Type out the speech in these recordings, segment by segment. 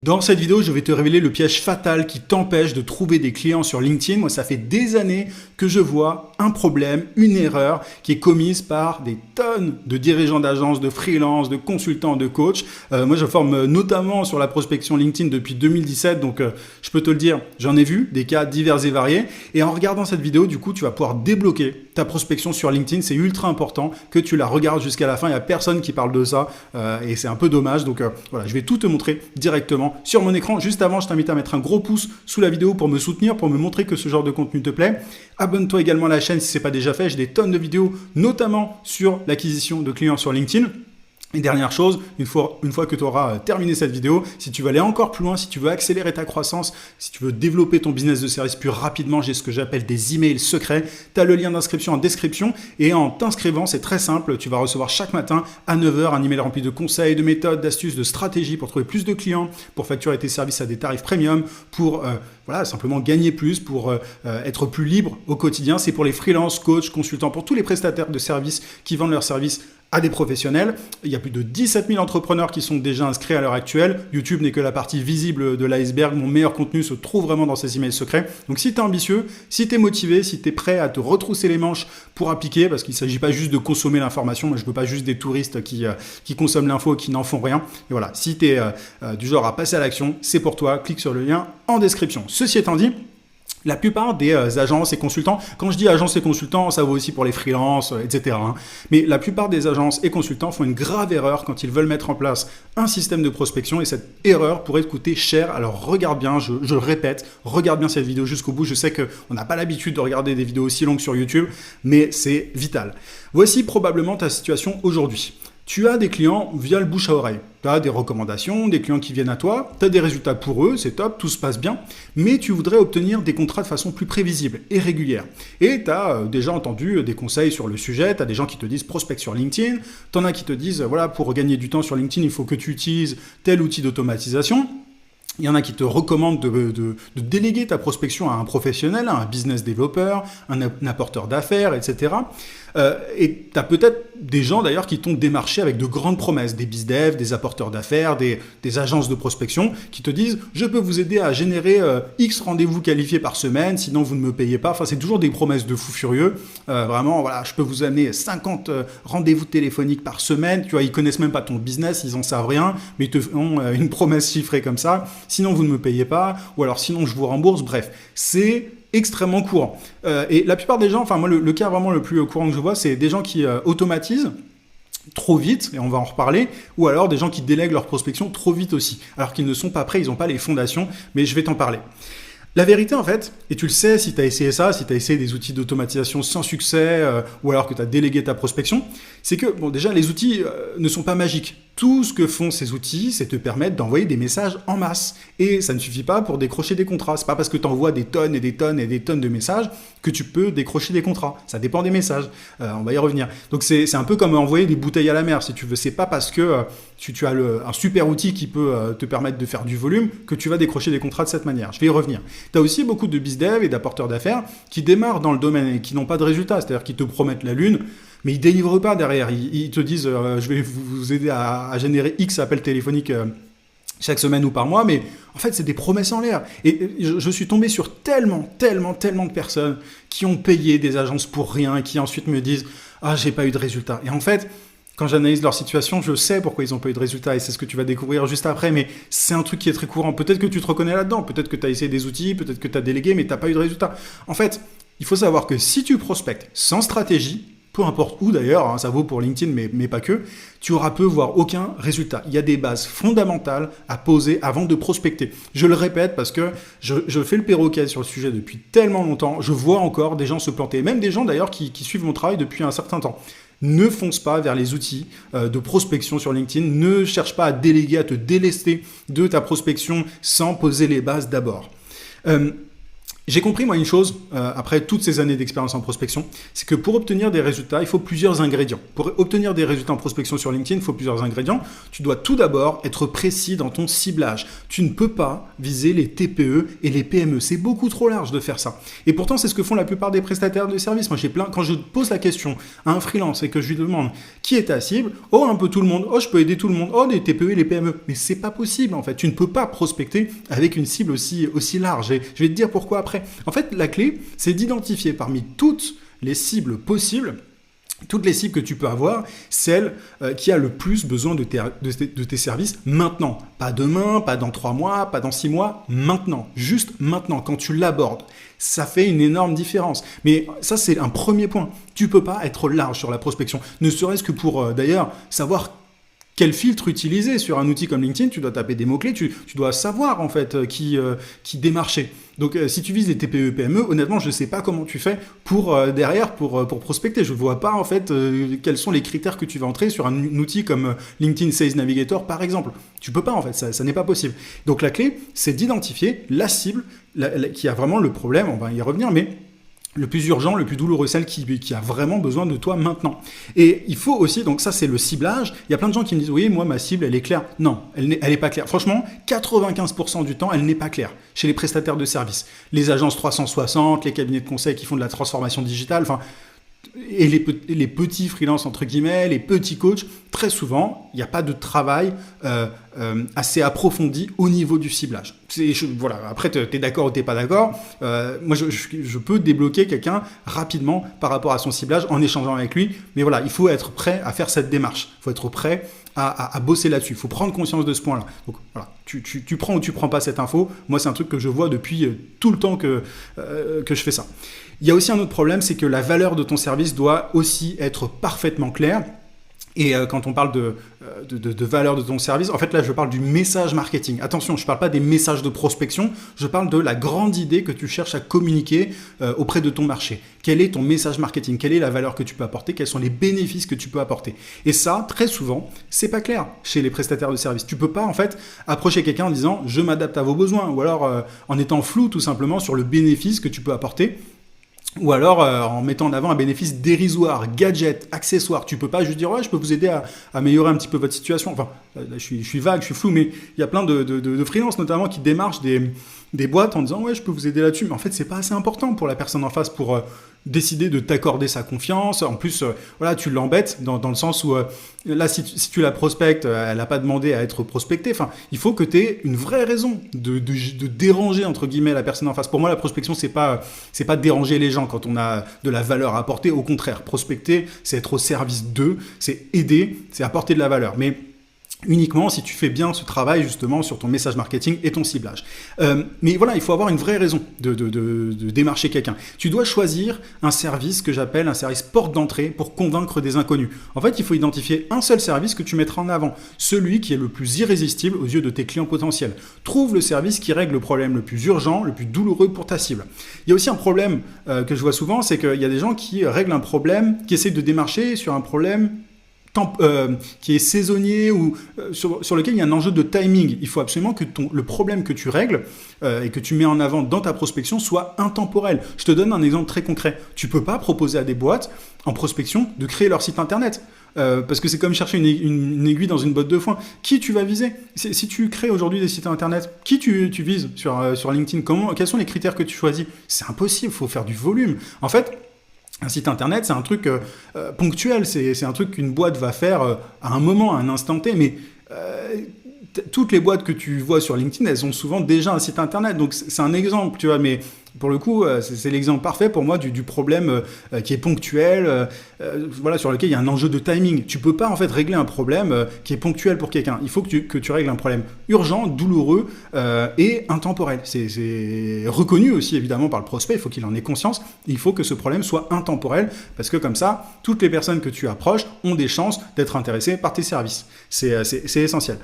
Dans cette vidéo, je vais te révéler le piège fatal qui t'empêche de trouver des clients sur LinkedIn. Moi, ça fait des années que je vois un problème, une erreur qui est commise par des tonnes de dirigeants d'agences, de freelance, de consultants, de coachs. Moi, je forme notamment sur la prospection LinkedIn depuis 2017, donc je peux te le dire, j'en ai vu des cas divers et variés. Et en regardant cette vidéo, du coup, tu vas pouvoir débloquer ta prospection sur LinkedIn. C'est ultra important que tu la regardes jusqu'à la fin. Il n'y a personne qui parle de ça et c'est un peu dommage. Donc voilà, je vais tout te montrer directement sur mon écran. Juste avant, je t'invite à mettre un gros pouce sous la vidéo pour me soutenir, pour me montrer que ce genre de contenu te plaît. Abonne-toi également à la chaîne si ce n'est pas déjà fait. J'ai des tonnes de vidéos, notamment sur l'acquisition de clients sur LinkedIn. Et dernière chose, une fois que tu auras terminé cette vidéo, si tu veux aller encore plus loin, si tu veux accélérer ta croissance, si tu veux développer ton business de service plus rapidement, j'ai ce que j'appelle des emails secrets. Tu as le lien d'inscription en description et en t'inscrivant, c'est très simple, tu vas recevoir chaque matin à 9 h un email rempli de conseils, de méthodes, d'astuces, de stratégies pour trouver plus de clients, pour facturer tes services à des tarifs premium, pour simplement gagner plus, pour être plus libre au quotidien. C'est pour les freelances, coachs, consultants, pour tous les prestataires de services qui vendent leurs services à des professionnels. Il y a plus de 17 000 entrepreneurs qui sont déjà inscrits à l'heure actuelle. YouTube n'est que la partie visible de l'iceberg. Mon meilleur contenu se trouve vraiment dans ces emails secrets. Donc si tu es ambitieux, si tu es motivé, si tu es prêt à te retrousser les manches pour appliquer, parce qu'il ne s'agit pas juste de consommer l'information, moi je ne veux pas juste des touristes qui consomment l'info et qui n'en font rien. Et voilà, si tu es du genre à passer à l'action, c'est pour toi. Clique sur le lien en description. Ceci étant dit, la plupart des agences et consultants, quand je dis agences et consultants, ça vaut aussi pour les freelances, etc. Mais la plupart des agences et consultants font une grave erreur quand ils veulent mettre en place un système de prospection et cette erreur pourrait te coûter cher. Alors regarde bien, je le répète, regarde bien cette vidéo jusqu'au bout. Je sais qu'on n'a pas l'habitude de regarder des vidéos aussi longues sur YouTube, mais c'est vital. Voici probablement ta situation aujourd'hui. Tu as des clients via le bouche à oreille. Tu as des recommandations, des clients qui viennent à toi, tu as des résultats pour eux, c'est top, tout se passe bien, mais tu voudrais obtenir des contrats de façon plus prévisible et régulière. Et tu as déjà entendu des conseils sur le sujet, tu as des gens qui te disent prospect sur LinkedIn, tu en as qui te disent, voilà, pour gagner du temps sur LinkedIn, il faut que tu utilises tel outil d'automatisation. Il y en a qui te recommandent de déléguer ta prospection à un professionnel, à un business développeur, un apporteur d'affaires, etc. Et tu as peut-être des gens d'ailleurs qui t'ont démarché avec de grandes promesses, des bizdev, des apporteurs d'affaires, des agences de prospection qui te disent « je peux vous aider à générer X rendez-vous qualifiés par semaine, sinon vous ne me payez pas ». Enfin, c'est toujours des promesses de fous furieux. Vraiment, voilà, je peux vous amener 50 rendez-vous téléphoniques par semaine. Tu vois, ils connaissent même pas ton business, ils en savent rien, mais ils te font une promesse chiffrée comme ça. Sinon, vous ne me payez pas, ou alors sinon, je vous rembourse. Bref, c'est extrêmement courant. Et la plupart des gens, enfin moi, le cas vraiment le plus courant que je vois, c'est des gens qui automatisent trop vite, et on va en reparler, ou alors des gens qui délèguent leur prospection trop vite aussi, alors qu'ils ne sont pas prêts, ils n'ont pas les fondations, mais je vais t'en parler. La vérité, en fait, et tu le sais si tu as essayé ça, si tu as essayé des outils d'automatisation sans succès, ou alors que tu as délégué ta prospection, c'est que, bon, déjà, les outils ne sont pas magiques. Tout ce que font ces outils, c'est te permettre d'envoyer des messages en masse. Et ça ne suffit pas pour décrocher des contrats. C'est pas parce que tu envoies des tonnes et des tonnes et des tonnes de messages que tu peux décrocher des contrats. Ça dépend des messages. On va y revenir. Donc c'est un peu comme envoyer des bouteilles à la mer, si tu veux. C'est pas parce que tu as un super outil qui peut te permettre de faire du volume que tu vas décrocher des contrats de cette manière. Je vais y revenir. Tu as aussi beaucoup de bizdev et d'apporteurs d'affaires qui démarrent dans le domaine et qui n'ont pas de résultats. C'est-à-dire qu'ils te promettent la lune, mais ils ne délivrent pas derrière. Ils te disent je vais vous aider à générer X appels téléphoniques chaque semaine ou par mois, mais en fait, c'est des promesses en l'air. Et je suis tombé sur tellement de personnes qui ont payé des agences pour rien et qui ensuite me disent « Ah, j'ai pas eu de résultats ». Et en fait, quand j'analyse leur situation, je sais pourquoi ils n'ont pas eu de résultats et c'est ce que tu vas découvrir juste après, mais c'est un truc qui est très courant. Peut-être que tu te reconnais là-dedans, peut-être que tu as essayé des outils, peut-être que tu as délégué, mais tu n'as pas eu de résultats. En fait, il faut savoir que si tu prospectes sans stratégie, peu importe où d'ailleurs, ça vaut pour LinkedIn, mais pas que, tu auras peu, voire aucun résultat. Il y a des bases fondamentales à poser avant de prospecter. Je le répète parce que je fais le perroquet sur le sujet depuis tellement longtemps, je vois encore des gens se planter, même des gens d'ailleurs qui suivent mon travail depuis un certain temps. Ne fonce pas vers les outils de prospection sur LinkedIn, ne cherche pas à déléguer, à te délester de ta prospection sans poser les bases d'abord. J'ai compris, moi, une chose, après toutes ces années d'expérience en prospection, c'est que pour obtenir des résultats, il faut plusieurs ingrédients. Pour obtenir des résultats en prospection sur LinkedIn, il faut plusieurs ingrédients. Tu dois tout d'abord être précis dans ton ciblage. Tu ne peux pas viser les TPE et les PME. C'est beaucoup trop large de faire ça. Et pourtant, c'est ce que font la plupart des prestataires de services. Moi, quand je pose la question à un freelance et que je lui demande qui est ta cible, oh, un peu tout le monde, oh, je peux aider tout le monde, oh, les TPE et les PME. Mais c'est pas possible, en fait. Tu ne peux pas prospecter avec une cible aussi large. Et je vais te dire pourquoi après. En fait, la clé, c'est d'identifier parmi toutes les cibles possibles, toutes les cibles que tu peux avoir, celle qui a le plus besoin de tes services maintenant. Pas demain, pas dans 3 mois, pas dans 6 mois, maintenant. Juste maintenant, quand tu l'abordes. Ça fait une énorme différence. Mais ça, c'est un premier point. Tu ne peux pas être large sur la prospection. Ne serait-ce que pour, d'ailleurs, savoir quel filtre utiliser sur un outil comme LinkedIn. Tu dois taper des mots-clés, tu dois savoir en fait qui démarcher. Donc si tu vises les TPE, PME, honnêtement, je ne sais pas comment tu fais pour derrière pour prospecter. Je ne vois pas en fait quels sont les critères que tu vas entrer sur un outil comme LinkedIn Sales Navigator par exemple. Tu peux pas en fait, ça n'est pas possible. Donc la clé, c'est d'identifier la cible qui a vraiment le problème, on va y revenir, mais le plus urgent, le plus douloureux, celle qui a vraiment besoin de toi maintenant. Et il faut aussi, donc ça c'est le ciblage, il y a plein de gens qui me disent « oui, moi ma cible elle est claire ». Non, elle n'est pas claire. Franchement, 95% du temps, elle n'est pas claire chez les prestataires de services. Les agences 360, les cabinets de conseil qui font de la transformation digitale, enfin... Et les petits freelances, entre guillemets, les petits coachs, très souvent, il n'y a pas de travail assez approfondi au niveau du ciblage. Voilà. Après, tu es d'accord ou tu n'es pas d'accord. Moi, je peux débloquer quelqu'un rapidement par rapport à son ciblage en échangeant avec lui. Mais voilà, il faut être prêt à faire cette démarche. Il faut être prêt à bosser là-dessus. Il faut prendre conscience de ce point-là. Donc voilà, tu prends ou tu prends pas cette info. Moi, c'est un truc que je vois depuis tout le temps que je fais ça. Il y a aussi un autre problème, c'est que la valeur de ton service doit aussi être parfaitement claire. Et quand on parle de valeur de ton service, en fait là je parle du message marketing. Attention, je ne parle pas des messages de prospection, je parle de la grande idée que tu cherches à communiquer auprès de ton marché. Quel est ton message marketing? Quelle est la valeur que tu peux apporter? Quels sont les bénéfices que tu peux apporter? Et ça, très souvent, c'est pas clair chez les prestataires de services. Tu peux pas en fait approcher quelqu'un en disant je m'adapte à vos besoins, ou alors en étant flou tout simplement sur le bénéfice que tu peux apporter. Ou alors en mettant en avant un bénéfice dérisoire, gadget, accessoire. Tu peux pas juste dire ouais, je peux vous aider à améliorer un petit peu votre situation. Enfin, là, je suis vague, je suis flou, mais il y a plein de freelances notamment qui démarchent des boîtes en disant ouais, je peux vous aider là-dessus. Mais en fait, c'est pas assez important pour la personne en face pour décider de t'accorder sa confiance. En plus, voilà, tu l'embêtes dans le sens où là, si tu la prospectes, elle n'a pas demandé à être prospectée. Enfin, il faut que tu aies une vraie raison de déranger entre guillemets la personne en face. Pour moi, la prospection, c'est pas déranger les gens quand on a de la valeur à apporter. Au contraire, prospecter, c'est être au service d'eux, c'est aider, c'est apporter de la valeur. Mais uniquement si tu fais bien ce travail justement sur ton message marketing et ton ciblage. Mais voilà, il faut avoir une vraie raison de démarcher quelqu'un. Tu dois choisir un service que j'appelle un service porte d'entrée pour convaincre des inconnus. En fait, il faut identifier un seul service que tu mettras en avant, celui qui est le plus irrésistible aux yeux de tes clients potentiels. Trouve le service qui règle le problème le plus urgent, le plus douloureux pour ta cible. Il y a aussi un problème que je vois souvent, c'est qu'il y a des gens qui règlent un problème, qui essaient de démarcher sur un problème qui est saisonnier ou sur lequel il y a un enjeu de timing. Il faut absolument que le problème que tu règles et que tu mets en avant dans ta prospection soit intemporel. Je te donne un exemple très concret. Tu ne peux pas proposer à des boîtes en prospection de créer leur site internet. Parce que c'est comme chercher une aiguille dans une botte de foin. Qui tu vas viser? Si tu crées aujourd'hui des sites internet, qui tu vises sur LinkedIn? Quels sont les critères que tu choisis? C'est impossible, il faut faire du volume. En fait, un site internet, c'est un truc ponctuel, c'est un truc qu'une boîte va faire à un moment, à un instant T, mais toutes les boîtes que tu vois sur LinkedIn, elles ont souvent déjà un site internet, donc c'est un exemple, tu vois, mais pour le coup, c'est l'exemple parfait pour moi du problème qui est ponctuel, voilà, sur lequel il y a un enjeu de timing. Tu peux pas en fait régler un problème qui est ponctuel pour quelqu'un. Il faut que tu règles un problème urgent, douloureux et intemporel. C'est reconnu aussi évidemment par le prospect. Il faut qu'il en ait conscience. Il faut que ce problème soit intemporel parce que comme ça, toutes les personnes que tu approches ont des chances d'être intéressées par tes services. C'est essentiel.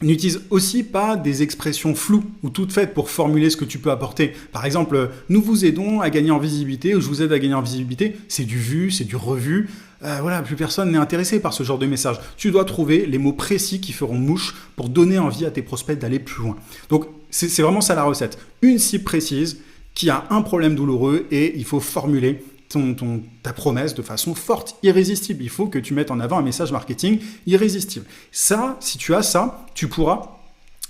N'utilise aussi pas des expressions floues ou toutes faites pour formuler ce que tu peux apporter. Par exemple, nous vous aidons à gagner en visibilité ou je vous aide à gagner en visibilité. C'est du vu, c'est du revu. Voilà, plus personne n'est intéressé par ce genre de message. Tu dois trouver les mots précis qui feront mouche pour donner envie à tes prospects d'aller plus loin. Donc, c'est vraiment ça la recette. Une cible précise, qui a un problème douloureux et il faut formuler ta promesse de façon forte, irrésistible. Il faut que tu mettes en avant un message marketing irrésistible. Ça, si tu as ça, tu pourras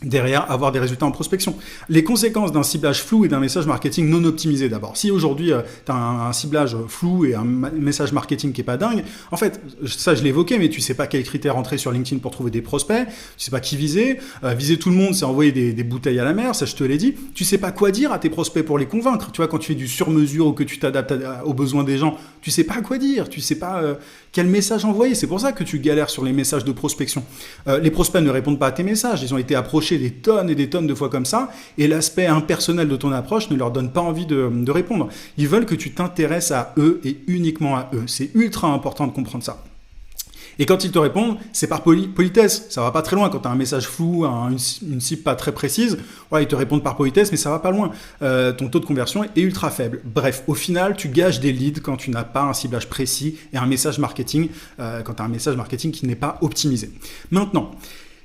derrière avoir des résultats en prospection. Les conséquences d'un ciblage flou et d'un message marketing non optimisé d'abord. Si aujourd'hui tu as un ciblage flou et un message marketing qui est pas dingue, en fait, ça je l'évoquais, mais tu sais pas quels critères entrer sur LinkedIn pour trouver des prospects, tu sais pas qui viser. Viser tout le monde, c'est envoyer des bouteilles à la mer, ça je te l'ai dit. Tu sais pas quoi dire à tes prospects pour les convaincre. Tu vois, quand tu fais du sur-mesure ou que tu t'adaptes aux besoins des gens, tu sais pas quoi dire, tu sais pas quel message envoyer. C'est pour ça que tu galères sur les messages de prospection. Les prospects ne répondent pas à tes messages, ils ont été approchés des tonnes et des tonnes de fois comme ça, et l'aspect impersonnel de ton approche ne leur donne pas envie de répondre. Ils veulent que tu t'intéresses à eux et uniquement à eux. C'est ultra important de comprendre ça. Et quand ils te répondent, c'est par politesse. Ça va pas très loin. Quand tu as un message flou, une cible pas très précise, ils te répondent par politesse, mais ça va pas loin. Ton taux de conversion est ultra faible. Bref, au final, tu gages des leads quand tu n'as pas un ciblage précis et un message marketing, quand tu as un message marketing qui n'est pas optimisé. Maintenant,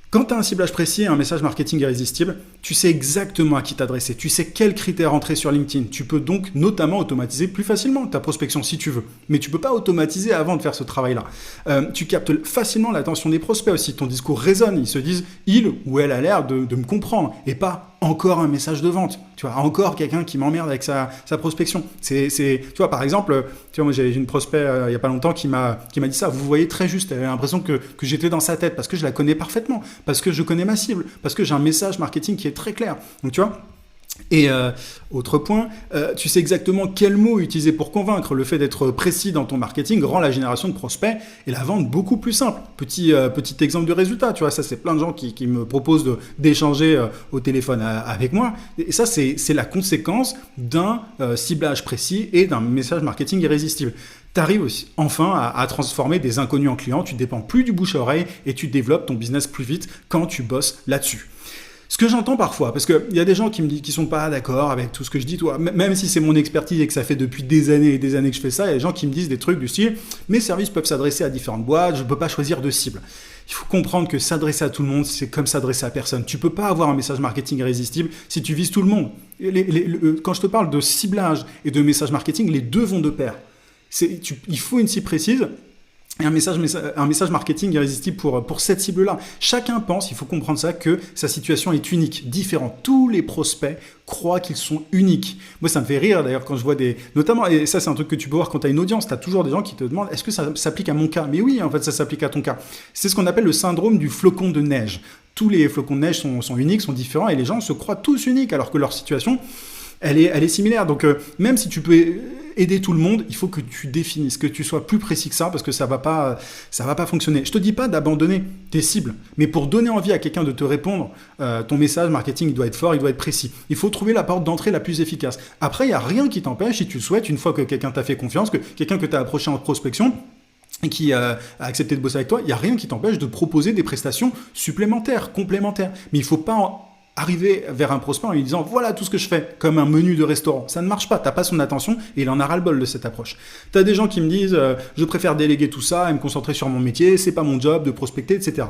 quand tu as un ciblage précis et un message marketing irrésistible, tu sais exactement à qui t'adresser, tu sais quels critères entrer sur LinkedIn. Tu peux donc notamment automatiser plus facilement ta prospection si tu veux. Mais tu ne peux pas automatiser avant de faire ce travail-là. Tu captes facilement l'attention des prospects aussi. Ton discours résonne. Ils se disent « il ou elle a l'air de me comprendre » et pas « encore un message de vente ». Tu vois, encore quelqu'un qui m'emmerde avec sa prospection. Tu vois, par exemple, moi j'ai une prospect il n'y a pas longtemps qui m'a dit ça. Vous voyez très juste. Elle avait l'impression que j'étais dans sa tête parce que je la connais parfaitement, parce que je connais ma cible, parce que j'ai un message marketing qui est très clair. Donc tu vois. Et autre point, tu sais exactement quels mots utiliser pour convaincre. Le fait d'être précis dans ton marketing rend la génération de prospects et la vente beaucoup plus simple. Petit exemple de résultat, tu vois, ça c'est plein de gens qui me proposent d'échanger au téléphone avec moi. Et ça c'est la conséquence d'un ciblage précis et d'un message marketing irrésistible. Tu arrives aussi enfin à transformer des inconnus en clients, tu ne dépends plus du bouche à oreille et tu développes ton business plus vite quand tu bosses là-dessus. Ce que j'entends parfois, parce qu'il y a des gens qui me disent qu'ils sont pas d'accord avec tout ce que je dis, toi, même si c'est mon expertise et que ça fait depuis des années et des années que je fais ça, il y a des gens qui me disent des trucs du style « mes services peuvent s'adresser à différentes boîtes, je ne peux pas choisir de cible ». Il faut comprendre que s'adresser à tout le monde, c'est comme s'adresser à personne. Tu ne peux pas avoir un message marketing irrésistible si tu vises tout le monde. Quand je te parle de ciblage et de message marketing, les deux vont de pair. Il faut une cible précise et un message marketing irrésistible pour cette cible-là. Chacun pense, il faut comprendre ça, que sa situation est unique, différente. Tous les prospects croient qu'ils sont uniques. Moi, ça me fait rire d'ailleurs quand je vois notamment, et ça c'est un truc que tu peux voir quand tu as une audience, tu as toujours des gens qui te demandent est-ce que ça s'applique à mon cas? Mais oui, en fait, ça s'applique à ton cas. C'est ce qu'on appelle le syndrome du flocon de neige. Tous les flocons de neige sont uniques, sont différents, et les gens se croient tous uniques alors que leur situation, elle est similaire. Donc, même si tu peux aider tout le monde, il faut que tu définisses, que tu sois plus précis que ça, parce que ça va pas fonctionner. Je te dis pas d'abandonner tes cibles, mais pour donner envie à quelqu'un de te répondre, ton message marketing, il doit être fort, il doit être précis. Il faut trouver la porte d'entrée la plus efficace. Après, il n'y a rien qui t'empêche, si tu le souhaites, une fois que quelqu'un t'a fait confiance, que quelqu'un que tu as approché en prospection, et qui a accepté de bosser avec toi, il n'y a rien qui t'empêche de proposer des prestations supplémentaires, complémentaires. Mais il ne faut pas arriver vers un prospect en lui disant voilà tout ce que je fais, comme un menu de restaurant. Ça ne marche pas, tu n'as pas son attention et il en a ras-le-bol de cette approche. Tu as des gens qui me disent je préfère déléguer tout ça et me concentrer sur mon métier, c'est pas mon job de prospecter, etc.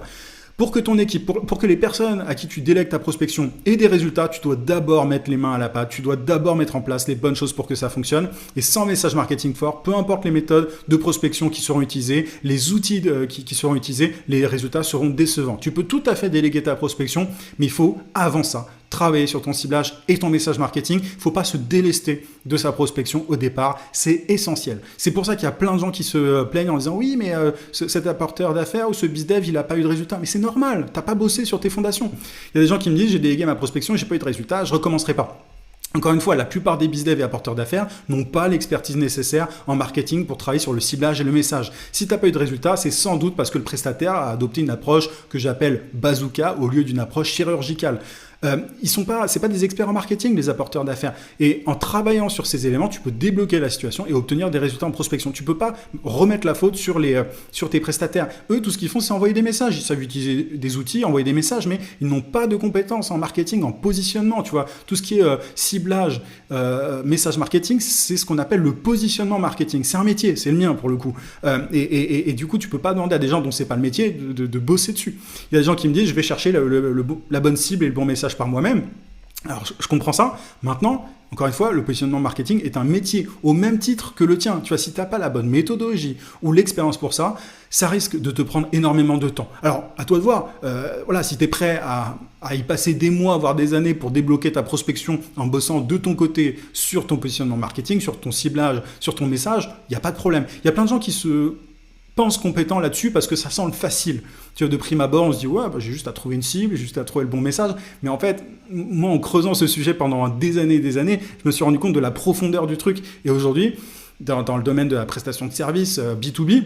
Pour que ton équipe, pour que les personnes à qui tu délègues ta prospection aient des résultats, tu dois d'abord mettre les mains à la pâte, tu dois d'abord mettre en place les bonnes choses pour que ça fonctionne. Et sans message marketing fort, peu importe les méthodes de prospection qui seront utilisées, les outils qui seront utilisés, les résultats seront décevants. Tu peux tout à fait déléguer ta prospection, mais il faut, avant ça, travailler sur ton ciblage et ton message marketing. Il ne faut pas se délester de sa prospection au départ. C'est essentiel. C'est pour ça qu'il y a plein de gens qui se plaignent en disant « Oui, mais cet apporteur d'affaires ou ce bizdev, il n'a pas eu de résultat. » Mais c'est normal. Tu n'as pas bossé sur tes fondations. Il y a des gens qui me disent « J'ai délégué ma prospection, je n'ai pas eu de résultat, je ne recommencerai pas. » Encore une fois, la plupart des bizdev et apporteurs d'affaires n'ont pas l'expertise nécessaire en marketing pour travailler sur le ciblage et le message. Si tu n'as pas eu de résultat, c'est sans doute parce que le prestataire a adopté une approche que j'appelle bazooka au lieu d'une approche chirurgicale. C'est pas des experts en marketing, les apporteurs d'affaires. Et en travaillant sur ces éléments, tu peux débloquer la situation et obtenir des résultats en prospection. Tu peux pas remettre la faute sur tes prestataires. Eux, tout ce qu'ils font, c'est envoyer des messages. Ils savent utiliser des outils, envoyer des messages, mais ils n'ont pas de compétences en marketing, en positionnement. Tu vois, tout ce qui est ciblage, message marketing, c'est ce qu'on appelle le positionnement marketing. C'est un métier, c'est le mien pour le coup. Et du coup, tu peux pas demander à des gens dont c'est pas le métier de bosser dessus. Il y a des gens qui me disent, je vais chercher la bonne cible et le bon message par moi-même. Alors, je comprends ça. Maintenant, encore une fois, le positionnement marketing est un métier au même titre que le tien. Tu vois, si tu n'as pas la bonne méthodologie ou l'expérience pour ça, ça risque de te prendre énormément de temps. Alors, à toi de voir. Voilà, si tu es prêt à y passer des mois, voire des années pour débloquer ta prospection en bossant de ton côté sur ton positionnement marketing, sur ton ciblage, sur ton message, il n'y a pas de problème. Il y a plein de gens qui se pense compétent là-dessus parce que ça semble facile. Tu vois, de prime abord, on se dit, ouais, bah, j'ai juste à trouver une cible, j'ai juste à trouver le bon message. Mais en fait, moi, en creusant ce sujet pendant des années, je me suis rendu compte de la profondeur du truc. Et aujourd'hui, dans le domaine de la prestation de services B2B,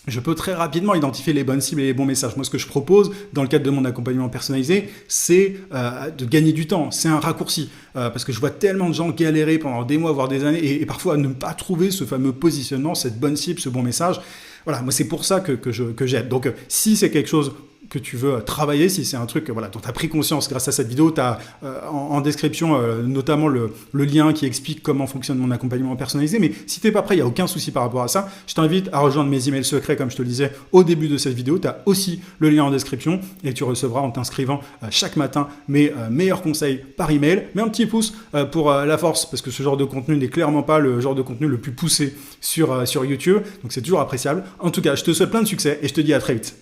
je peux très rapidement identifier les bonnes cibles et les bons messages. Moi, ce que je propose dans le cadre de mon accompagnement personnalisé, c'est de gagner du temps. C'est un raccourci. Parce que je vois tellement de gens galérer pendant des mois, voire des années, et parfois ne pas trouver ce fameux positionnement, cette bonne cible, ce bon message. Voilà, moi, c'est pour ça que j'aide. Donc, si c'est quelque chose que tu veux travailler, si c'est un truc voilà, dont tu as pris conscience grâce à cette vidéo, tu as en description notamment le lien qui explique comment fonctionne mon accompagnement personnalisé. Mais si tu n'es pas prêt, il n'y a aucun souci par rapport à ça. Je t'invite à rejoindre mes emails secrets, comme je te le disais au début de cette vidéo. Tu as aussi le lien en description et tu recevras en t'inscrivant chaque matin mes meilleurs conseils par email. Mets un petit pouce pour la force, parce que ce genre de contenu n'est clairement pas le genre de contenu le plus poussé sur YouTube. Donc c'est toujours appréciable. En tout cas, je te souhaite plein de succès et je te dis à très vite.